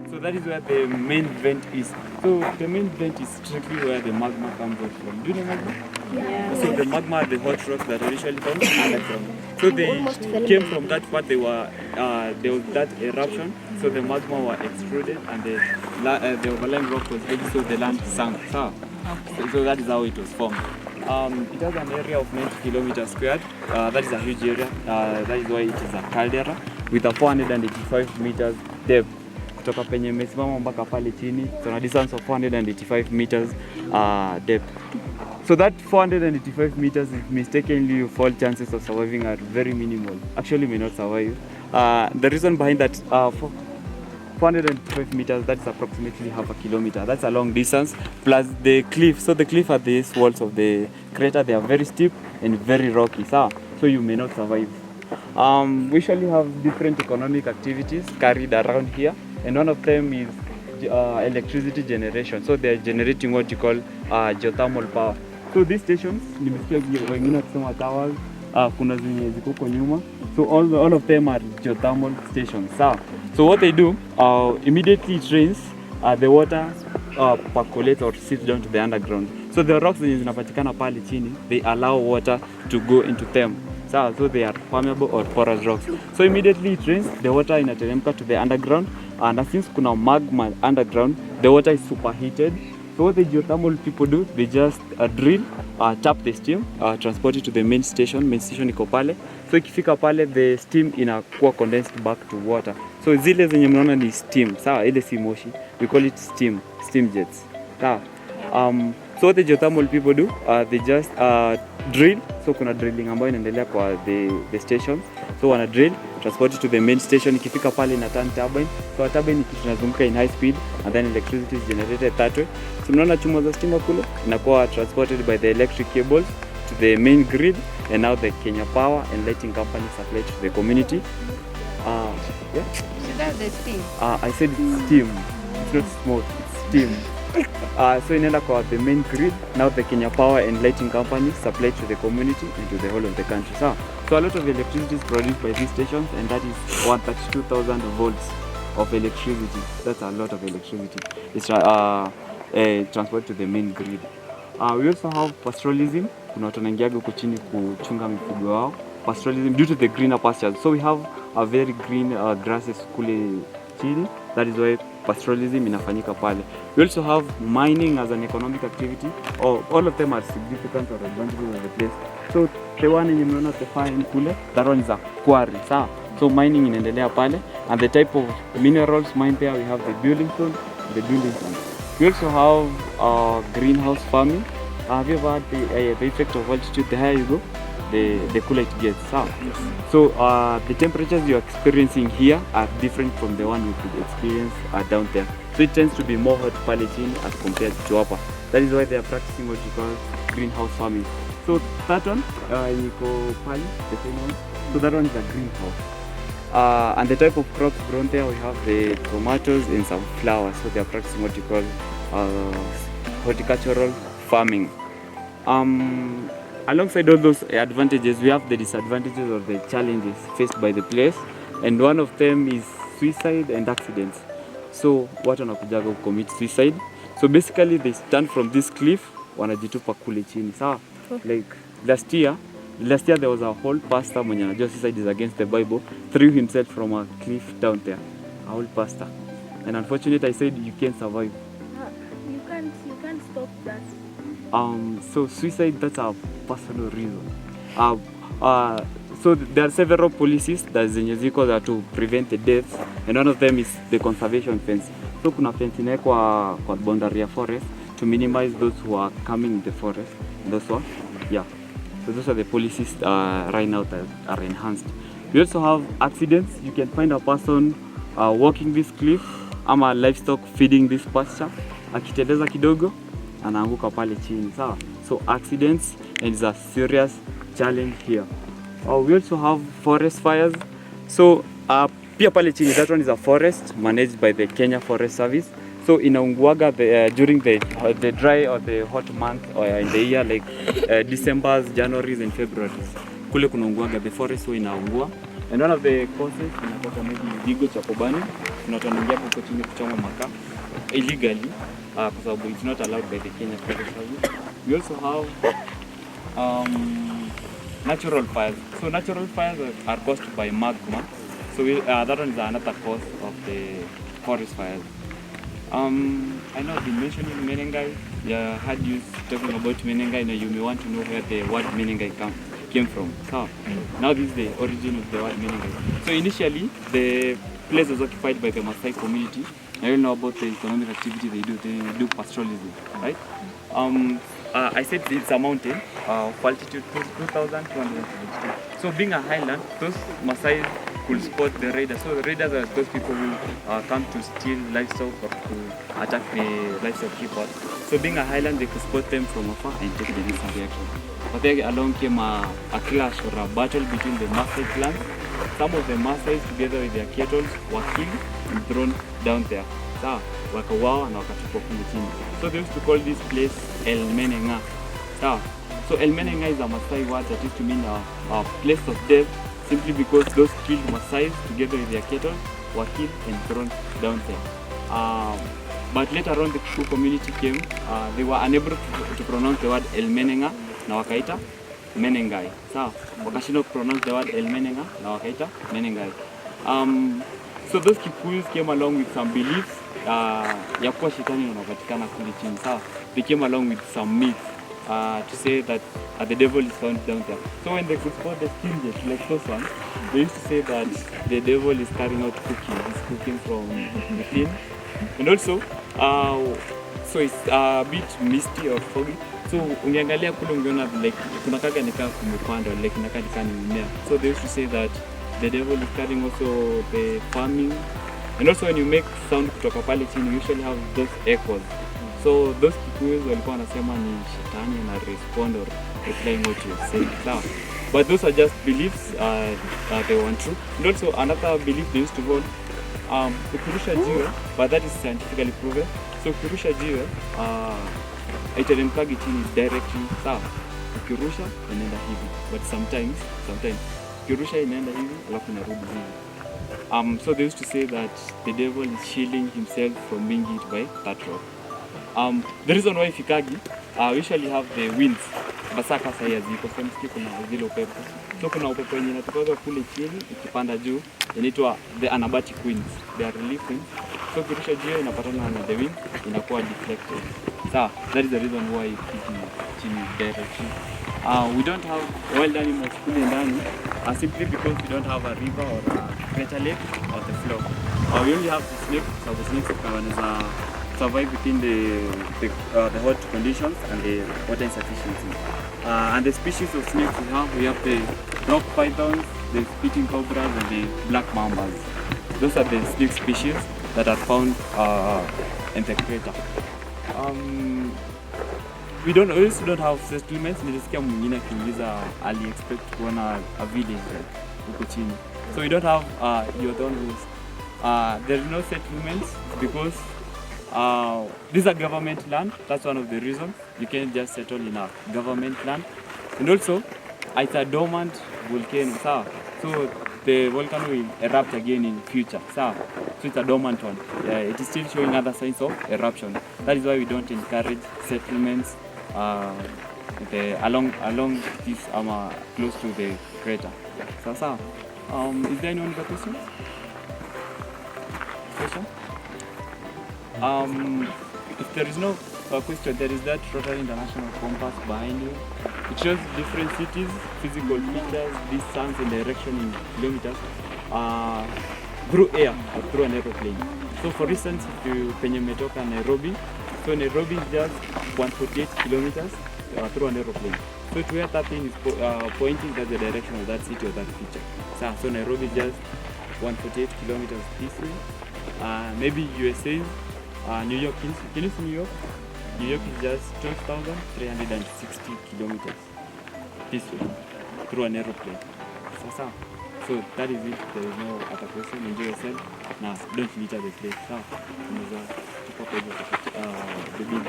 So that is where the main vent is. So the main vent is strictly where the magma comes out from. Do you know magma? Yeah. So the magma, the hot rocks that are usually found underground. So they came from that part. There was that eruption. So the magma were extruded and the overlying rock was heavy, so the land sank. So that is how it was formed. It has an area of 90 kilometers squared. That is a huge area. That is why it is a caldera with a 485 meters depth. Kutoka penye imesimama mpaka pale chini, so a distance of 485 meters depth. So that 485 meters, if mistakenly you fall, chances of surviving are very minimal. Actually, may not survive. The reason behind that, 485 meters, that's approximately half a kilometer. That's a long distance. Plus the cliff. So the cliff at these walls of the crater, they are very steep and very rocky. So you may not survive. We usually have different economic activities carried around here, and one of them is electricity generation. So they are generating what you call geothermal power. So these stations, nimesikia wengine wakisema towers, kuna zenye ziko huko nyuma. So all of them are geothermal stations. So what they do, immediately it rains, the water percolates or seeps down to the underground. So the rocks zenye zinapatikana pale chini, they allow water to go into them. So they are permeable or porous rocks. So immediately it rains, the water inateremka to the underground, and since kuna magma underground, the water is superheated. So what the geothermal people do, they just drill, tap the steam, transport it to the main station. Main station iko pale. So ikifika pale, the steam inakuwa condensed back to water. So zile zenye mnaona ni steam. Sawa, ile si moshi. We call it steam jets. Sawa. So what the geothermal people do, they just drill. So kuna drilling ambayo inaendelea kwa the station. So wana drill, transport it to the main station. Ikifika pale ina turn turbine. So a turbine inazunguka in high speed, and then electricity is generated that way. So mnaona chuma za stima kule inakuwa transported by the electric cables to the main grid, and now the Kenya Power and Lighting Company supply to the community. Yeah. So that's the steam. I said it's steam. It's not smoke. It's steam. So inaenda kwa the main grid. Now the Kenya Power and Lighting Company supply to the community and to the whole of the country. So a lot of electricity is produced by these stations, and that is 132,000 volts of electricity. That's a lot of electricity. It's transported to the main grid. We also have pastoralism. Kuna watu wanaingiaga huko chini kuchunga mifugo wao. Pastoralism due to the greener pastures. So we have a very green grasses kule chini. That is why pastoralism inafanyika pale. We also have mining as an economic activity. All of them are significant or advantages of the place. So the one yenye mnaona the fine kule, that one is a quarry. So mining inaendelea pale, and the type of minerals mined there, we have the building stone, the building stone. We also have greenhouse farming. Have you ever had the effect of altitude? The higher you go, the cooler it gets. So the temperatures you're experiencing here are different from the one you could experience down there. So it tends to be more hot pale chini as compared to upper. That is why they are practicing what you call greenhouse farming. So that one, yiko pale, the same one. So that one is a greenhouse. And the type of crops grown there, we have the tomatoes and some flowers. So they are practicing what you call horticultural farming. Alongside all those advantages, we have the disadvantages or the challenges faced by the place, and one of them is suicide and accidents. So watu wanakujaga commit suicide. So basically they stand from this cliff, wanajitupa kule chini. Sawa? Like last year there was a whole pastor mwenye anajua suicide is against the Bible, threw himself from a cliff down there. A whole pastor. And unfortunately I said you can't survive. You can't stop that. So suicide, that's a personal reason. So there are several policies that zenye ziko that to prevent the deaths, and one of them is the conservation fence. So kuna fence inawekwa kwa boundary ya forest to minimize those who are coming in the forest. So those are the policies right now that are enhanced. We also have accidents. You can find a person walking this cliff ama livestock feeding this pasture, akiteleza kidogo anaanguka pale chini. So accidents, and it's a serious challenge here. We also have forest fires. So pia pale chini, that one is a forest managed by the Kenya Forest Service. So inaunguaga during the dry or the hot month or in the year, like December, January and February. Kule kunaunguaga the forest, so inaungua. And one of the causes inatoka maybe illegal chapo burning, tunatoangia huko chini kuchoma makaa illegally kwa sababu it's not allowed by the Kenya Forest Service. We also have natural fires. So natural fires are caused by magma. So that one is another cause of the forest fires. I know I've been mentioning Menengai. Yeah, had you talking about Menengai. Now you may want to know where the word Menengai came from. So now this is the origin of the word Menengai. So initially the place was occupied by the Maasai community. Now you know about the economic activity they do. They do pastoralism, right? I said it's a mountain of altitude 2,272. So being a highland, those Maasai could spot the raiders. So the raiders are those people who come to steal livestock or to attack the livestock keepers. So being a highland, they could spot them from afar and take the necessary action. But then along came a clash or a battle between the Maasai clans. Some of the Maasai together with their cattle were killed and thrown down there. So wakauawa na wakatupwa kule chini. So they used to call this place El Menengai. So El Menengai is a Maasai word that used to mean a place of death, simply because those killed Maasai together with their cattle were killed and thrown down there. But later on the Kishu community came, they were unable to pronounce the word El Menengai na wakaita Menengai. So wakashindwa pronounce the word El Menengai na wakaita Menengai. So those Kikuyus came along with some beliefs ya kuwa shetani unapatikana kule chini. So they came along with some myths to say that the devil is found down there. So when they could spot the skinheads like those ones, they used to say that the devil is carrying out cooking. He's cooking from within. And also, so it's a bit misty or foggy. So ungeangalia kule ungeona like kuna kaga nikaa kumepanda like inakaa ni mimea. So they used to say that the devil is carrying also the farming. And also when you make sound kutoka pale chini, you usually have those echoes. So those Kikuyus walikuwa wanasema ni shetani na respond or replying what you say. But those are just beliefs, they weren't true. And also another belief they used to hold, ukirusha jiwe, but that is scientifically proven. So ukirusha jiwe, iteremkagi chini directly, sawa. Ukirusha inaenda hivi, but sometimes ukirusha inaenda hivi, alafu inarudi hivi. So they used to say that the devil is shielding himself from being hit by that rock. The reason why Fikagi we usually have the winds. Basaka saa hizi kwa sababu kuna zile upepo. So kuna upepo yenye inatoka kule chini ikipanda juu inaitwa the anabatic winds. They are relief winds. So kirusha jiwe inapatana na the wind inakuwa deflected. So that is the reason why it's chini directly. We don't have wild animals kule ndani simply because we don't have a river or a crater lake or the flow. We only have the snakes, so the snakes can survive within the hot conditions and the water insufficiency. And the species of snakes we have the rock pythons, the spitting cobras, and the black mambas. Those are the snake species that are found in the crater. We also don't have settlements. Nilisikia mwingine akiuliza expect kuona a village huko chini. So we don't have geothermal. There is no settlements because these are government land. That's one of the reasons you can't just settle in a government land. And also, it's a dormant volcano. So the volcano will erupt again in future. So it's a dormant one. It is still showing other signs of eruption. That is why we don't encourage settlements along this close to the crater. Is there anyone with a question? If there is no question, there is that Rotary International Compass behind you. It shows different cities, physical features, distance and direction in kilometers through air or through an aeroplane. So for instance, if you penye umetoka Nairobi, so Nairobi is just 148 kilometers through an aeroplane. So to where that thing is pointing, that's the direction of that city or that feature. So Nairobi is just 148 kilometers this way. Maybe USA, New York. Can you see New York? New York is just 12,360 kilometers this way through an aeroplane. So that is it. There is no other question. Enjoy yourself. Now, don't litter the place. The bill.